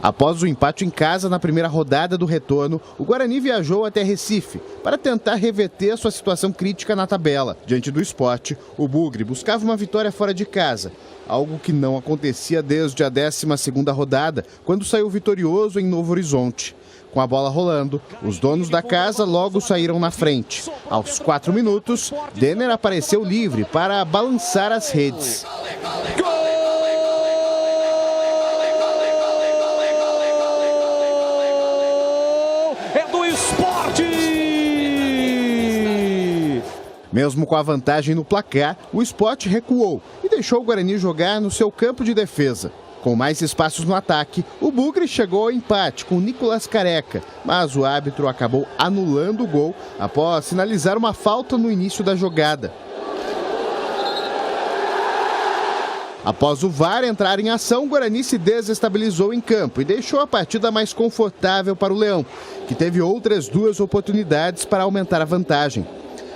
Após o empate em casa na primeira rodada do retorno, o Guarani viajou até Recife para tentar reverter sua situação crítica na tabela. Diante do Sport, o Bugre buscava uma vitória fora de casa, algo que não acontecia desde a 12ª rodada, quando saiu vitorioso em Novo Horizonte. Com a bola rolando, os donos da casa logo saíram na frente. Aos 4 minutos, Denner apareceu livre para balançar as redes. Mesmo com a vantagem no placar, o Sport recuou e deixou o Guarani jogar no seu campo de defesa. Com mais espaços no ataque, o Bugre chegou ao empate com Nicolas Careca, mas o árbitro acabou anulando o gol após sinalizar uma falta no início da jogada. Após o VAR entrar em ação, o Guarani se desestabilizou em campo e deixou a partida mais confortável para o Leão, que teve outras 2 oportunidades para aumentar a vantagem.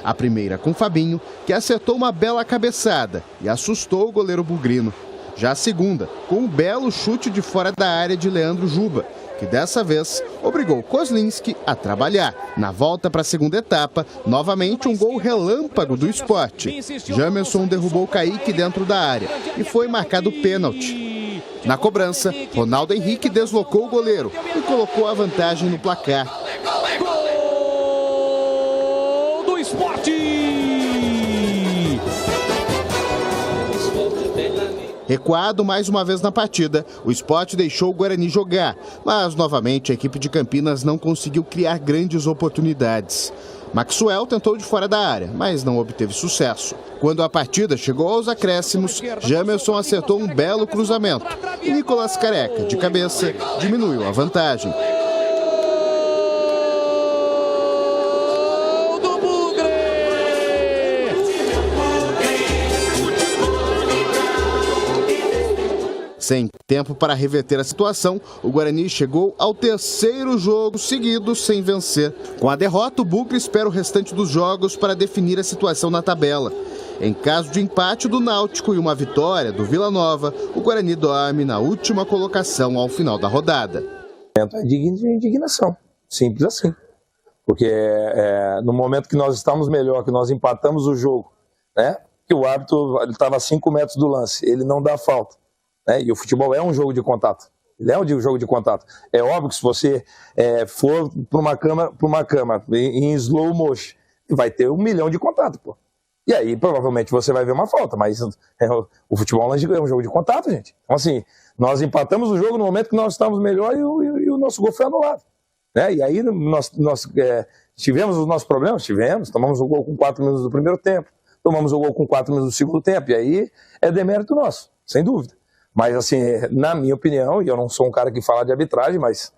A primeira com Fabinho, que acertou uma bela cabeçada e assustou o goleiro bugrino. Já a segunda, com um belo chute de fora da área de Leandro Juba, que dessa vez obrigou Kozlinski a trabalhar. Na volta para a segunda etapa, novamente um gol relâmpago do Sport. Jamerson derrubou Kaique dentro da área e foi marcado pênalti. Na cobrança, Ronaldo Henrique deslocou o goleiro e colocou a vantagem no placar. Recuado mais uma vez na partida, o Sport deixou o Guarani jogar, mas novamente a equipe de Campinas não conseguiu criar grandes oportunidades. Maxwell tentou de fora da área, mas não obteve sucesso. Quando a partida chegou aos acréscimos, Jamerson acertou um belo cruzamento e Nicolas Careca, de cabeça, diminuiu a vantagem. Sem tempo para reverter a situação, o Guarani chegou ao 3º jogo seguido sem vencer. Com a derrota, o Bugre espera o restante dos jogos para definir a situação na tabela. Em caso de empate do Náutico e uma vitória do Vila Nova, o Guarani dorme na última colocação ao final da rodada. É de indignação, simples assim. Porque no momento que nós estamos melhor, que nós empatamos o jogo, né? Que o árbitro estava a 5 metros do lance, ele não dá falta. E o futebol é um jogo de contato. Ele é um jogo de contato. É óbvio que se você for para uma cama em slow motion, vai ter 1 milhão de contato, pô. E aí provavelmente você vai ver uma falta, mas o futebol é um jogo de contato, gente. Então assim, nós empatamos o jogo no momento que nós estávamos melhor e o nosso gol foi anulado. E aí nós tivemos os nossos problemas? Tivemos. Tomamos o gol com 4 minutos do primeiro tempo, tomamos o gol com 4 minutos do segundo tempo, e aí é demérito nosso, sem dúvida. Mas, assim, na minha opinião, e eu não sou um cara que fala de arbitragem, mas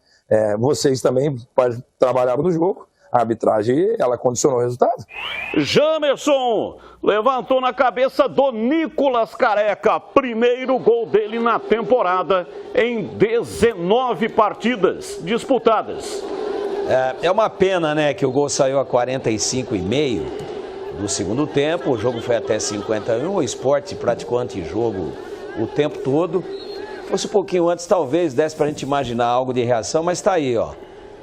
vocês também trabalharam no jogo, a arbitragem, ela condicionou o resultado. Jamerson levantou na cabeça do Nicolas Careca, primeiro gol dele na temporada, em 19 partidas disputadas. É uma pena, né, que o gol saiu a 45,5 do segundo tempo, o jogo foi até 51, o Sport praticou antijogo o tempo todo. Fosse um pouquinho antes, talvez desse pra gente imaginar algo de reação, mas tá aí, ó.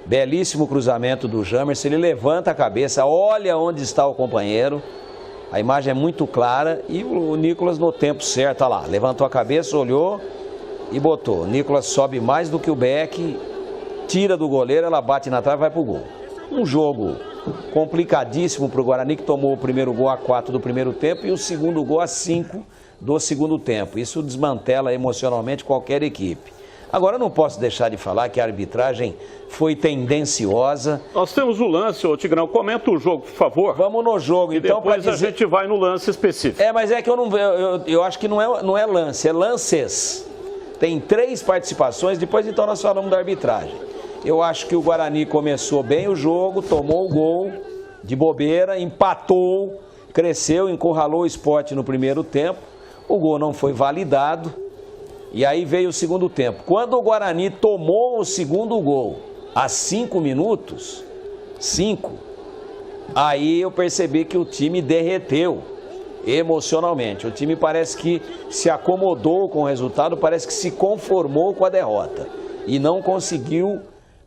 Belíssimo cruzamento do Jamerson, ele levanta a cabeça, olha onde está o companheiro. A imagem é muito clara e o Nicolas no tempo certo, olha lá, levantou a cabeça, olhou e botou. O Nicolas sobe mais do que o Beck, tira do goleiro, ela bate na trave e vai pro gol. Um jogo complicadíssimo pro Guarani, que tomou o primeiro gol a 4 do primeiro tempo e o segundo gol a 5 do segundo tempo. Isso desmantela emocionalmente qualquer equipe. Agora, eu não posso deixar de falar que a arbitragem foi tendenciosa. Nós temos o lance, ô Tigrão, comenta o jogo, por favor. Vamos no jogo, e então. Depois a gente vai no lance específico. Mas é que eu acho que não é lance, é lances. Tem 3 participações, depois então nós falamos da arbitragem. Eu acho que o Guarani começou bem o jogo, tomou o gol de bobeira, empatou, cresceu, encurralou o Sport no primeiro tempo. O gol não foi validado e aí veio o segundo tempo. Quando o Guarani tomou o segundo gol a 5 minutos, aí eu percebi que o time derreteu emocionalmente. O time parece que se acomodou com o resultado, parece que se conformou com a derrota. e não conseguiu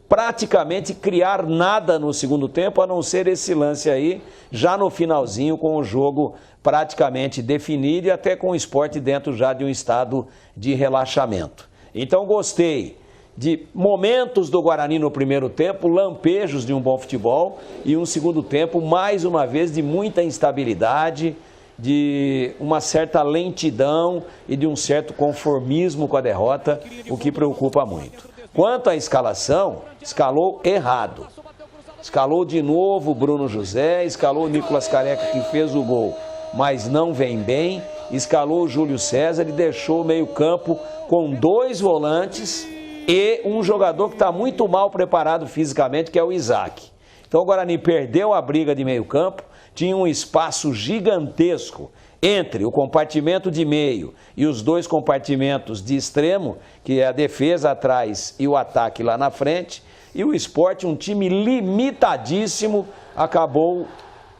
praticamente criar nada no segundo tempo, a não ser esse lance aí, já no finalzinho, com o jogo praticamente definido e até com o Sport dentro já de um estado de relaxamento. Então gostei de momentos do Guarani no primeiro tempo, lampejos de um bom futebol, e um segundo tempo, mais uma vez, de muita instabilidade, de uma certa lentidão e de um certo conformismo com a derrota, o que preocupa muito. Quanto à escalação, escalou errado. Escalou de novo o Bruno José, escalou o Nicolas Careca, que fez o gol, mas não vem bem, escalou o Júlio César e deixou o meio-campo com 2 volantes e um jogador que está muito mal preparado fisicamente, que é o Isaac. Então o Guarani perdeu a briga de meio-campo, tinha um espaço gigantesco entre o compartimento de meio e os 2 compartimentos de extremo, que é a defesa atrás e o ataque lá na frente, e o Sport, um time limitadíssimo, acabou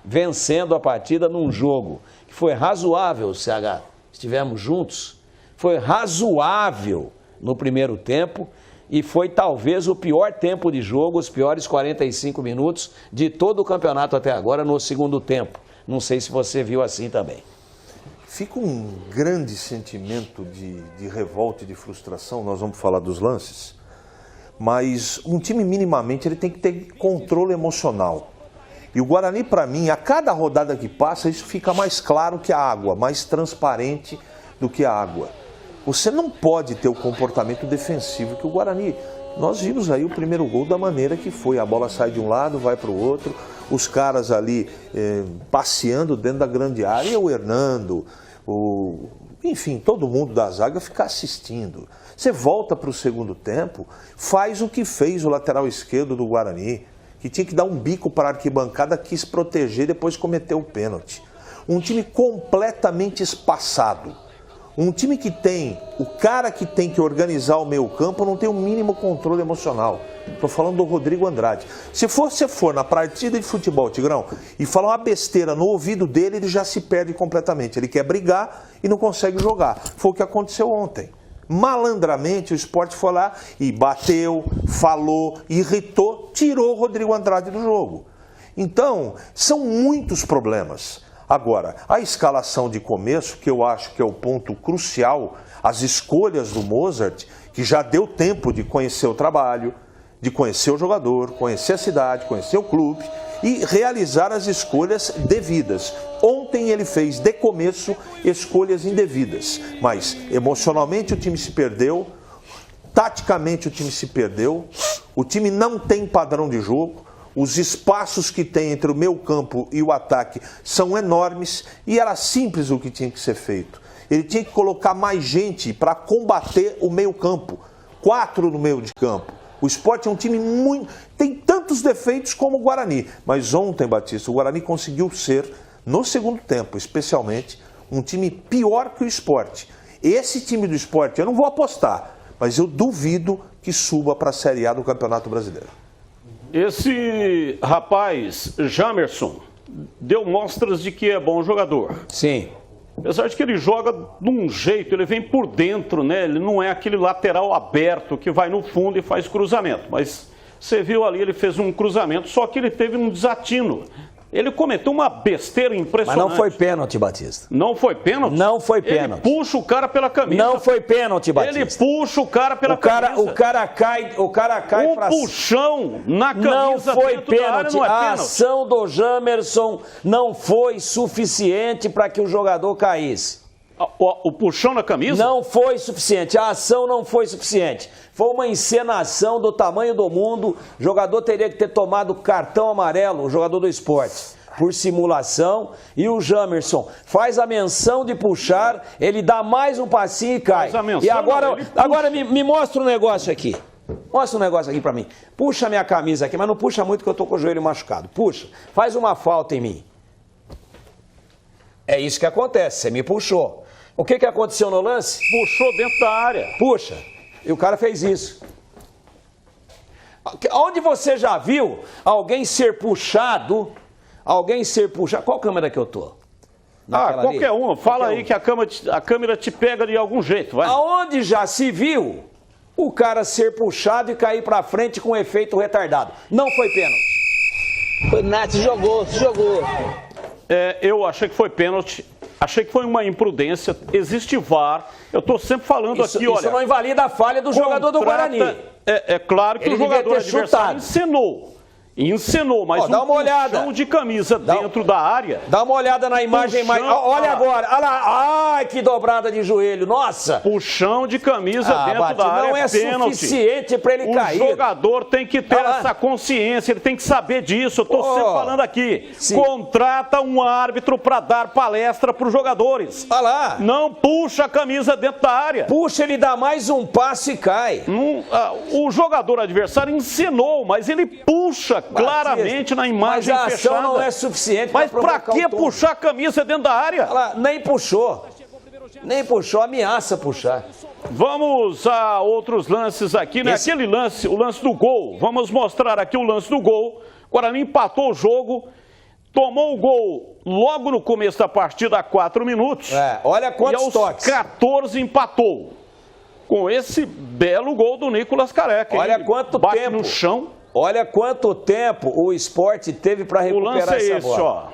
vencendo a partida num jogo que foi razoável, CH, estivemos juntos, foi razoável no primeiro tempo e foi talvez o pior tempo de jogo, os piores 45 minutos de todo o campeonato até agora no segundo tempo. Não sei se você viu assim também. Fica um grande sentimento de revolta e de frustração, nós vamos falar dos lances, mas um time minimamente ele tem que ter controle emocional. E o Guarani, para mim, a cada rodada que passa, isso fica mais claro que a água, mais transparente do que a água. Você não pode ter o comportamento defensivo que o Guarani... Nós vimos aí o primeiro gol da maneira que foi. A bola sai de um lado, vai para o outro, os caras ali passeando dentro da grande área, o Hernando, enfim, todo mundo da zaga fica assistindo. Você volta para o segundo tempo, faz o que fez o lateral esquerdo do Guarani, que tinha que dar um bico para a arquibancada, quis proteger e depois cometeu o pênalti. Um time completamente espaçado. Um time que tem, o cara que tem que organizar o meio campo não tem o mínimo controle emocional. Estou falando do Rodrigo Andrade. Se você for na partida de futebol, Tigrão, e falar uma besteira no ouvido dele, ele já se perde completamente. Ele quer brigar e não consegue jogar. Foi o que aconteceu ontem. Malandramente o Sport foi lá e bateu, falou, irritou, tirou o Rodrigo Andrade do jogo. Então, são muitos problemas. Agora, a escalação de começo, que eu acho que é o ponto crucial, as escolhas do Mozart, que já deu tempo de conhecer o trabalho, de conhecer o jogador, conhecer a cidade, conhecer o clube e realizar as escolhas devidas. Ontem ele fez, de começo, escolhas indevidas, mas emocionalmente o time se perdeu, taticamente o time se perdeu, o time não tem padrão de jogo. Os espaços que tem entre o meio campo e o ataque são enormes e era simples o que tinha que ser feito. Ele tinha que colocar mais gente para combater o meio campo. 4 no meio de campo. O Sport é um time muito... tem tantos defeitos como o Guarani. Mas ontem, Batista, o Guarani conseguiu ser, no segundo tempo especialmente, um time pior que o Sport. Esse time do Sport, eu não vou apostar, mas eu duvido que suba para a Série A do Campeonato Brasileiro. Esse rapaz, Jamerson, deu mostras de que é bom jogador. Sim. Apesar de que ele joga de um jeito, ele vem por dentro, né? Ele não é aquele lateral aberto que vai no fundo e faz cruzamento. Mas você viu ali, ele fez um cruzamento, só que ele teve um desatino. Ele cometeu uma besteira impressionante. Mas não foi pênalti, Batista. Não foi pênalti? Não foi pênalti. Ele puxa o cara pela camisa. Não foi pênalti, Batista. Ele puxa o cara pela camisa. O cara cai pra... puxão na camisa. Não foi pênalti. Não é a pênalti. Ação do Jamerson não foi suficiente para que o jogador caísse. O puxão na camisa? Não foi suficiente, a ação não foi suficiente. Foi uma encenação do tamanho do mundo. O jogador teria que ter tomado cartão amarelo, o jogador do Sport, por simulação. E o Jamerson faz a menção de puxar, ele dá mais um passinho e cai. E agora me mostra um negócio aqui. Mostra um negócio aqui pra mim. Puxa minha camisa aqui, mas não puxa muito que eu tô com o joelho machucado. Puxa, faz uma falta em mim. É isso que acontece, você me puxou. O que aconteceu no lance? Puxou dentro da área. Puxa. E o cara fez isso. Onde você já viu alguém ser puxado? Qual câmera que eu tô? Qualquer uma. Fala aí que a câmera te pega de algum jeito, vai. Aonde já se viu o cara ser puxado e cair pra frente com efeito retardado. Não foi pênalti. Foi Nath, se jogou. Eu achei que foi pênalti. Achei que foi uma imprudência. Existe VAR. Eu estou sempre falando aqui, olha... Isso não invalida a falha do jogador do Guarani. É claro que ele o jogador adversário encenou, mas dá uma olhada. Puxão de camisa dentro da área. Dá uma olhada na imagem mais. Olha agora, olha lá. Ai, que dobrada de joelho, nossa. Puxão de camisa dentro da área. Não é pênalti. suficiente para ele cair. O jogador tem que ter essa consciência, ele tem que saber disso. Eu estou sempre falando aqui. Sim. Contrata um árbitro para dar palestra para os jogadores. Olha lá. Não puxa a camisa dentro da área. Puxa, ele dá mais um passo e cai. O jogador adversário encenou, mas ele puxa claramente na imagem fechada. Mas a ação não é suficiente. Mas para que puxar a camisa dentro da área? Nem puxou. Nem puxou, ameaça puxar. Vamos a outros lances aqui, né? Aquele lance, o lance do gol. Vamos mostrar aqui o lance do gol. O Guarani empatou o jogo, tomou o gol logo no começo da partida, há 4 minutos. Olha quantos toques. E aos 14 empatou. Com esse belo gol do Nicolas Careca. Olha quanto tempo no chão. Olha quanto tempo o Sport teve para recuperar essa bola.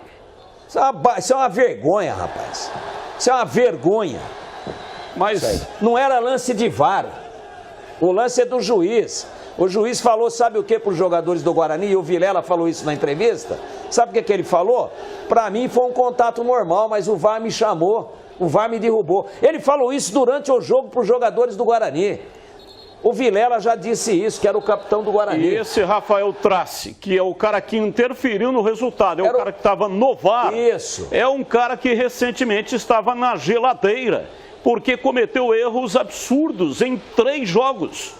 Isso é uma vergonha, rapaz. Isso é uma vergonha. Mas não era lance de VAR. O lance é do juiz. O juiz falou, sabe o que para os jogadores do Guarani? E o Vilela falou isso na entrevista. Sabe o que ele falou? Para mim foi um contato normal, mas o VAR me chamou. O VAR me derrubou. Ele falou isso durante o jogo para os jogadores do Guarani. O Vilela já disse isso, que era o capitão do Guarani. E esse Rafael Trace, que é o cara que interferiu no resultado, é o cara que estava no VAR. Isso. É um cara que recentemente estava na geladeira, porque cometeu erros absurdos em 3 jogos.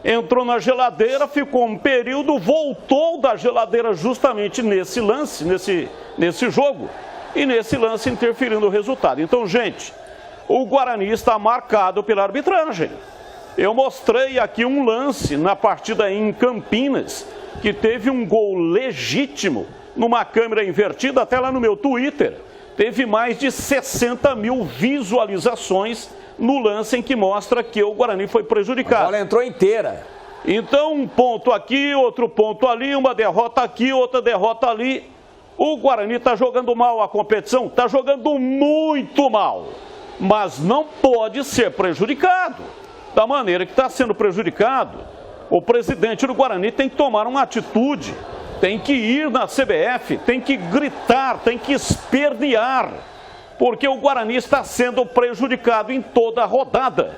Entrou na geladeira, ficou um período, voltou da geladeira justamente nesse lance, nesse jogo. E nesse lance interferindo no resultado. Então, gente, o Guarani está marcado pela arbitragem. Eu mostrei aqui um lance na partida em Campinas, que teve um gol legítimo numa câmera invertida, até lá no meu Twitter. Teve mais de 60 mil visualizações no lance em que mostra que o Guarani foi prejudicado. A bola entrou inteira. Então, um ponto aqui, outro ponto ali, uma derrota aqui, outra derrota ali. O Guarani está jogando mal a competição? Está jogando muito mal. Mas não pode ser prejudicado. Da maneira que está sendo prejudicado, o presidente do Guarani tem que tomar uma atitude, tem que ir na CBF, tem que gritar, tem que espernear, porque o Guarani está sendo prejudicado em toda a rodada.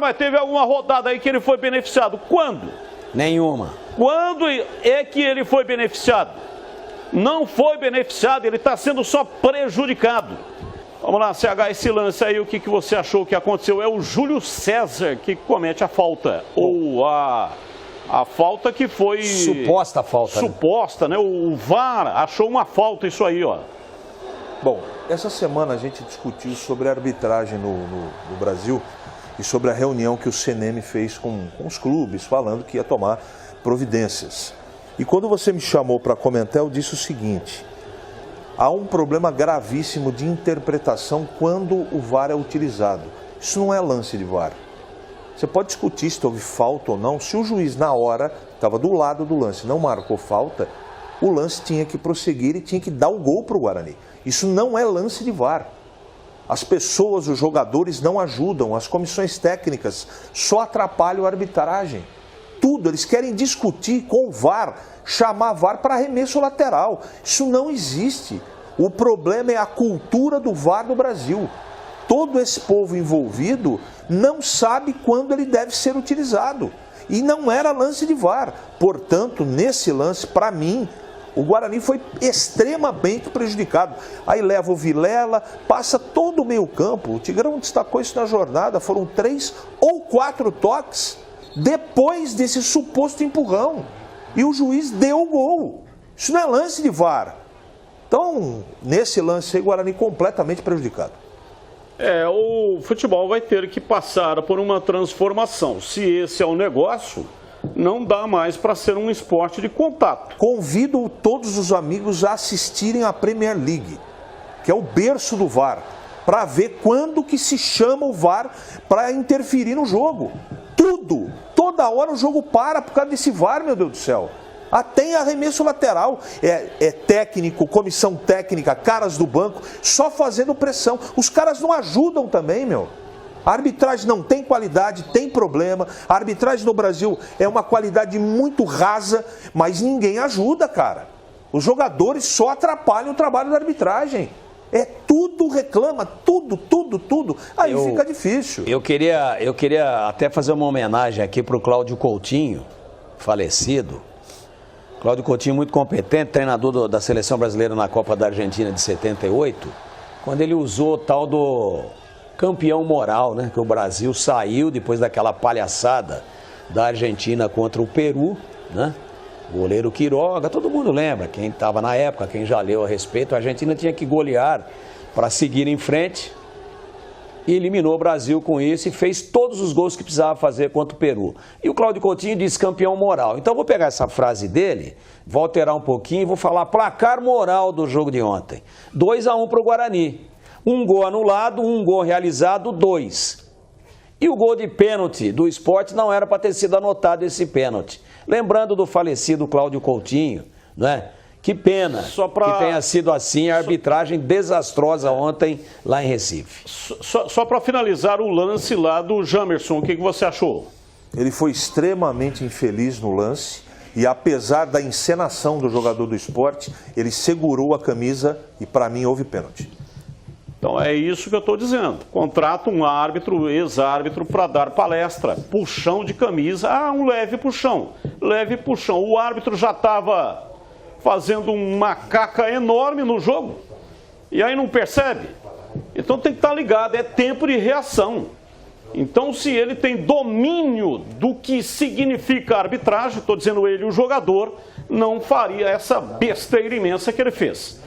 Mas teve alguma rodada aí que ele foi beneficiado. Quando? Nenhuma. Quando é que ele foi beneficiado? Não foi beneficiado, ele está sendo só prejudicado. Vamos lá, CH, esse lance aí, o que você achou que aconteceu? É o Júlio César que comete a falta. Ou a falta que foi... Suposta falta. Suposta, né? O VAR achou uma falta, isso aí, ó. Bom, essa semana a gente discutiu sobre a arbitragem no Brasil e sobre a reunião que o CNM fez com os clubes, falando que ia tomar providências. E quando você me chamou para comentar, eu disse o seguinte: há um problema gravíssimo de interpretação quando o VAR é utilizado. Isso não é lance de VAR. Você pode discutir se houve falta ou não. Se o juiz, na hora, estava do lado do lance, não marcou falta, o lance tinha que prosseguir e tinha que dar o gol para o Guarani. Isso não é lance de VAR. As pessoas, os jogadores não ajudam, as comissões técnicas só atrapalham a arbitragem. Tudo, eles querem discutir com o VAR, chamar VAR para arremesso lateral. Isso não existe. O problema é a cultura do VAR no Brasil. Todo esse povo envolvido não sabe quando ele deve ser utilizado. E não era lance de VAR. Portanto, nesse lance, para mim, o Guarani foi extremamente prejudicado. Aí leva o Vilela, passa todo o meio campo. O Tigrão destacou isso na jornada. Foram 3 ou 4 toques depois desse suposto empurrão. E o juiz deu o gol. Isso não é lance de VAR. Então, nesse lance aí, o Guarani completamente prejudicado. O futebol vai ter que passar por uma transformação. Se esse é o negócio, não dá mais para ser um esporte de contato. Convido todos os amigos a assistirem à Premier League, que é o berço do VAR, para ver quando que se chama o VAR para interferir no jogo. Tudo tudo. Toda hora o jogo para por causa desse VAR, meu Deus do céu. Até em arremesso lateral. É técnico, comissão técnica, caras do banco, só fazendo pressão. Os caras não ajudam também, meu. A arbitragem não tem qualidade, tem problema. A arbitragem no Brasil é uma qualidade muito rasa, mas ninguém ajuda, cara. Os jogadores só atrapalham o trabalho da arbitragem. Tudo reclama, tudo. Aí fica difícil. Eu queria até fazer uma homenagem aqui para o Cláudio Coutinho, falecido. Cláudio Coutinho, muito competente, treinador da Seleção Brasileira na Copa da Argentina de 78, quando ele usou o tal do campeão moral, né? Que o Brasil saiu depois daquela palhaçada da Argentina contra o Peru, né? Goleiro Quiroga, todo mundo lembra, quem estava na época, quem já leu a respeito, a Argentina tinha que golear para seguir em frente e eliminou o Brasil com isso e fez todos os gols que precisava fazer contra o Peru. E o Cláudio Coutinho disse campeão moral. Então eu vou pegar essa frase dele, vou alterar um pouquinho e vou falar placar moral do jogo de ontem. 2-1 para o Guarani. Um gol anulado, um gol realizado, 2. E o gol de pênalti do Sport não era para ter sido anotado esse pênalti. Lembrando do falecido Cláudio Coutinho, né? Que pena que tenha sido assim a arbitragem desastrosa ontem lá em Recife. Só para finalizar o lance lá do Jamerson, o que você achou? Ele foi extremamente infeliz no lance e apesar da encenação do jogador do Sport, ele segurou a camisa e para mim houve pênalti. Então é isso que eu estou dizendo. Contrata um árbitro, ex-árbitro, para dar palestra. Puxão de camisa. Um leve puxão. Leve puxão. O árbitro já estava fazendo uma caca enorme no jogo. E aí não percebe. Então tem que estar ligado. É tempo de reação. Então se ele tem domínio do que significa a arbitragem, estou dizendo ele, o jogador, não faria essa besteira imensa que ele fez.